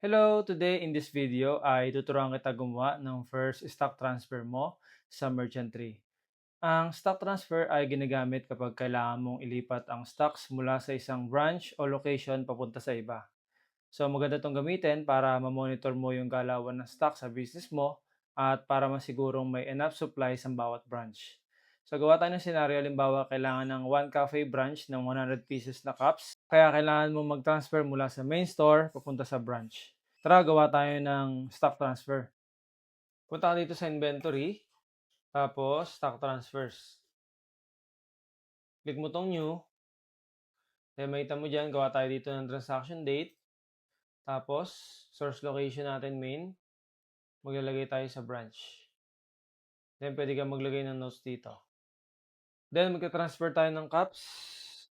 Hello! Today in this video ay tuturuan kita gumawa ng first stock transfer mo sa Merchant Tree. Ang stock transfer ay ginagamit kapag kailangan mong ilipat ang stocks mula sa isang branch o location papunta sa iba. So maganda itong gamitin para ma-monitor mo yung galawan ng stock sa business mo at para masigurong may enough supply sa bawat branch. So gawa tayo ng senaryo, halimbawa kailangan ng 1 cafe branch ng 100 pieces na cups, kaya kailangan mo mag-transfer mula sa main store papunta sa branch. Tara, gawa tayo ng stock transfer. Punta ka dito sa inventory, tapos stock transfers. Click mo tong new, then makita mo dyan, gawa tayo dito ng transaction date, tapos source location natin main, maglalagay tayo sa branch. Then pwede ka maglagay ng notes dito. Then magka-transfer tayo ng cups.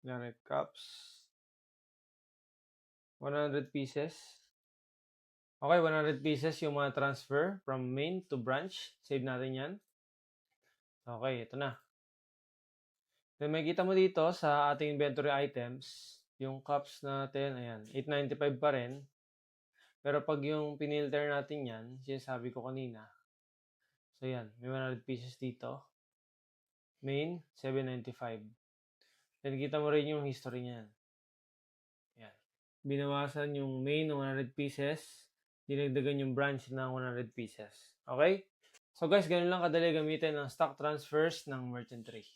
Ganit cups. 100 pieces. Okay, 100 pieces yung mga transfer from main to branch. Save natin yan. Okay, ito na. Then makikita mo dito sa ating inventory items, yung cups natin, ayan, 895 pa rin. Pero pag yung pinilter natin yan, sinasabi ko kanina. So yan, may 100 pieces dito. Main, 795. Then kita mo rin yung history niyan. Yan. Binawasan yung main ng 100 pieces. Dinagdagan yung branch ng 100 pieces. Okay? So guys, ganun lang kadali gamitin ang stock transfers ng Merchant Tree.